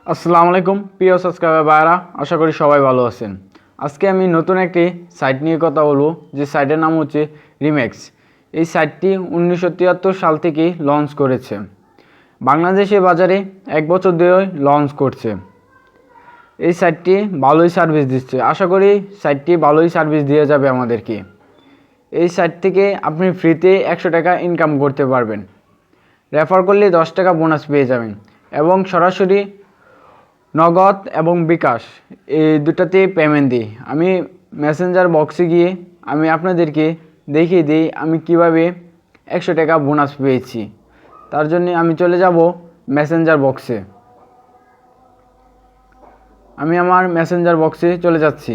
আসসালামু আলাইকুম প্রিয় সাবস্ক্রাইবার ভাইরা, আশা করি সবাই ভালো আছেন। আজকে আমি নতুন একটি সাইট নিয়ে কথা বলবো, যে সাইটের নাম হচ্ছে রিম্যাক্স। এই সাইটটি 1973 সাল থেকে লঞ্চ করেছে। বাংলাদেশের বাজারে 1 বছর ধরে লঞ্চ করছে। এই সাইটটি ভালোই সার্ভিস দিচ্ছে, আশা করি সাইটটি ভালোই সার্ভিস দিয়ে যাবে আমাদেরকে। এই সাইট থেকে আপনি ফ্রিতে 100 টাকা ইনকাম করতে পারবেন। রেফার করলে 10 টাকা বোনাস পেয়ে যাবেন এবং সরাসরি নগদ এবং বিকাশ এই দুটাতেই পেমেন্ট দিই। আমি মেসেঞ্জার বক্সে গিয়ে আমি আপনাদেরকে দেখিয়ে দিই আমি কিভাবে 100 টাকা বোনাস পেয়েছি। তার জন্য আমি চলে যাব মেসেঞ্জার বক্সে। আমি আমার মেসেঞ্জার বক্সে চলে যাচ্ছি।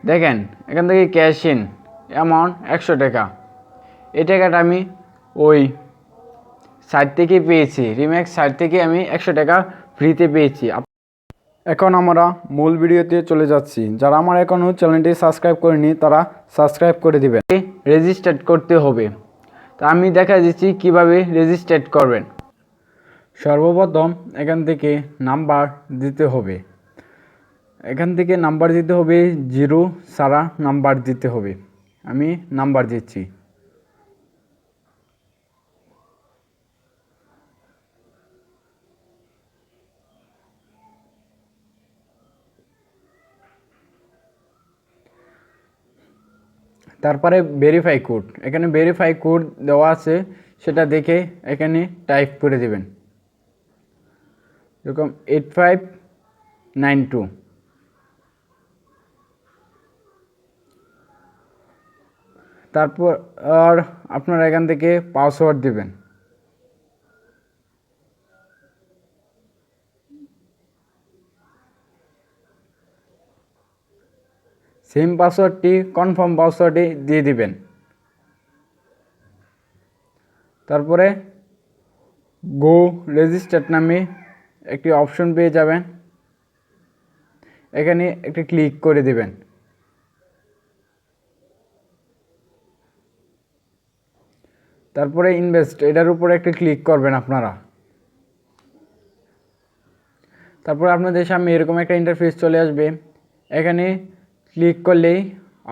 দেখেন এখান থেকে ক্যাশ ইন অ্যামাউন্ট 100 টাকা। এই টাকাটা আমি ওই সাইট থেকে পেয়েছি, রিম্যাক্স সাইট থেকে আমি 100 টাকা ফ্রিতে পেয়েছি। এখন আমরা মূল ভিডিওতে চলে যাচ্ছি। যারা আমার এখনও চ্যানেলটি সাবস্ক্রাইব করেনি তারা সাবস্ক্রাইব করে দিবেন। রেজিস্টার করতে হবে, তা আমি দেখা দিচ্ছি কিভাবে রেজিস্টার করবেন। সর্বপ্রথম এখান থেকে নাম্বার দিতে হবে। এখান থেকে নাম্বার দিতে হবে, 0 সারা নাম্বার দিতে হবে। আমি নাম্বার দিচ্ছি। তারপরে ভেরিফাই কোড, এখানে ভেরিফাই কোড দেওয়া আছে, সেটা দেখে এখানে টাইপ করে দেবেন, এরকম 8592। তারপর আর আপনারা এখান থেকে পাসওয়ার্ড দেবেন। সেম পাসওয়ার্ডটি কনফার্ম পাসওয়ার্ডে দিয়ে দিবেন। তারপরে গো রেজিস্টার নামে একটি অপশন পেয়ে যাবেন, এখানে একটি ক্লিক করে দিবেন। তারপরে ইনভেস্ট এটার উপরে একটি ক্লিক করবেন আপনারা। তারপরে আপনাদের সামনে এরকম একটা ইন্টারফেস চলে আসবে। এখানে ক্লিক করলেই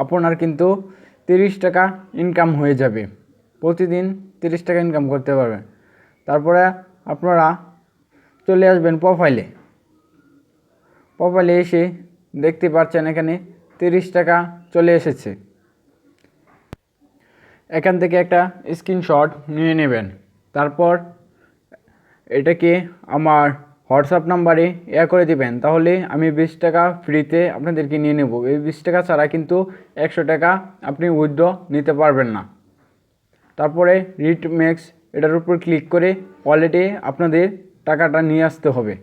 আপনার কিন্তু 30 টাকা ইনকাম হয়ে যাবে, প্রতিদিন 30 টাকা ইনকাম করতে পারবেন। তারপরে আপনারা চলে আসবেন প্রোফাইলে। প্রোফাইলে এসে দেখতে পাচ্ছেন এখানে 30 টাকা চলে এসেছে। এখান থেকে একটা স্ক্রিনশট নিয়ে নেবেন। তারপর এটাকে আমার হোয়াটসঅ্যাপ নাম্বারে করে দিবেন, তাহলে আমি 20 টাকা ফ্রিতে আপনাদেরকে নিয়ে নেব। এই 20 টাকা ছাড়া কিন্তু 100 টাকা আপনি উইথড্র নিতে পারবেন না। তারপরে রিম্যাক্স এটার উপর ক্লিক করে ওয়ালেটে আপনাদের টাকাটা নিয়ে আসতে হবে।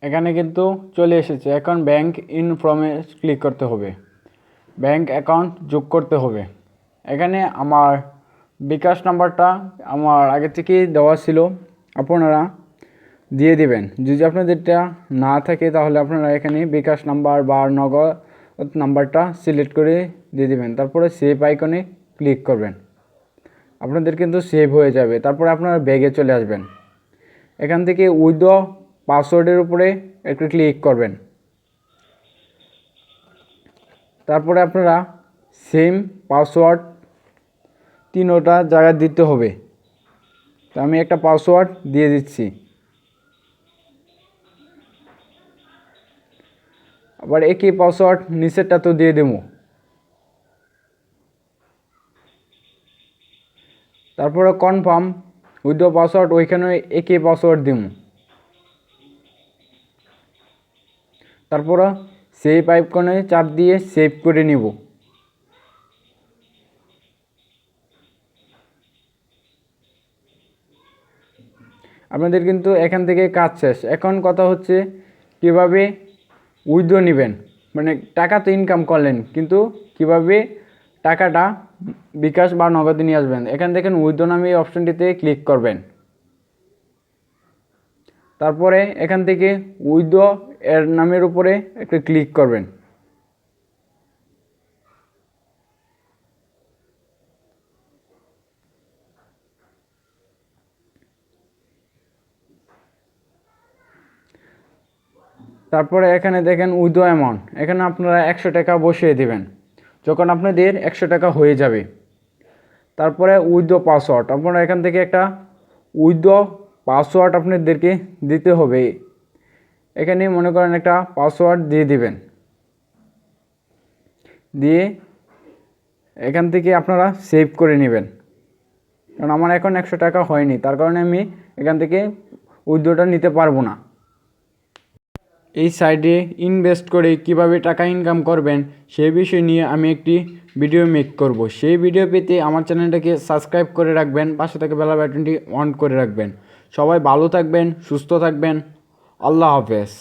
এখানে কিন্তু চলে এসেছে। এখন ব্যাংক ইনফর্মে ক্লিক করতে হবে, ব্যাংক অ্যাকাউন্ট যোগ করতে হবে। এখানে আমার বিকাশ নাম্বারটা আমার আগে থেকেই দেওয়া ছিল, আপনারা দিয়ে দিবেন। যদি আপনাদেরটা না থাকে তাহলে আপনারা এখানে বিকাশ নাম্বার বা নগদ নাম্বারটা সিলেক্ট করে দিয়ে দিবেন। তারপরে সেভ আইকনে ক্লিক করবেন, আপনাদের কিন্তু সেভ হয়ে যাবে। তারপরে আপনারা ব্যাগে চলে আসবেন। এখান থেকে উইথড্র পাসওয়ার্ডের উপরে একটু ক্লিক করবেন। তারপরে আপনারা সেম পাসওয়ার্ড 3টা জায়গায় দিতে হবে। তো আমি একটা পাসওয়ার্ড দিয়ে দিচ্ছি, আবার একই পাসওয়ার্ড নিচেরটা তো দিয়ে দেবো। তারপরে কনফার্ম উইথড্র পাসওয়ার্ড, ওইখানে একই পাসওয়ার্ড দিব। তারপরে সেভ আইকনে চাপ দিয়ে সেভ করে নিব। আপনাদের কিন্তু এখান থেকে কাজ শেষ। এখন কথা হচ্ছে কিভাবে উইথড্র নেবেন, মানে টাকা তো ইনকাম করলেন, কিন্তু কিভাবে টাকাটা বিকাশ বা নগদে নিয়ে আসবেন। এখান থেকে উইথড্র নামে এই অপশনটিতে ক্লিক করবেন। তারপরে এখান থেকে উইথড্র এর নামের উপরে একটা ক্লিক করবেন। তারপরে এখানে দেখেন উইথড্র অ্যামাউন্ট, এখানে আপনারা 100 টাকা বসিয়ে দিবেন যখন আপনাদের 100 টাকা হয়ে যাবে। তারপরে উইথড্র পাসওয়ার্ড, আপনারা এখান থেকে একটা উইথড্র পাসওয়ার্ড আপনাদেরকে দিতে হবে। এখানে মনে করেন একটা পাসওয়ার্ড দিয়ে দিবেন, দিয়ে এখান থেকে আপনারা সেভ করে নেবেন। কারণ আমার এখন 100 টাকা হয়নি, তার কারণে আমি এখান থেকে উইথড্রটা নিতে পারবো না। এই সাইটে ইনভেস্ট করে কিভাবে টাকা ইনকাম করবেন সেই বিষয় নিয়ে আমি একটি ভিডিও মেক করব। সেই ভিডিও পেতে আমার চ্যানেলটাকে সাবস্ক্রাইব করে রাখবেন, পাশে থেকে বেল বাটনটি অন করে রাখবেন। সবাই ভালো থাকবেন, সুস্থ থাকবেন। আল্লাহ হাফেজ।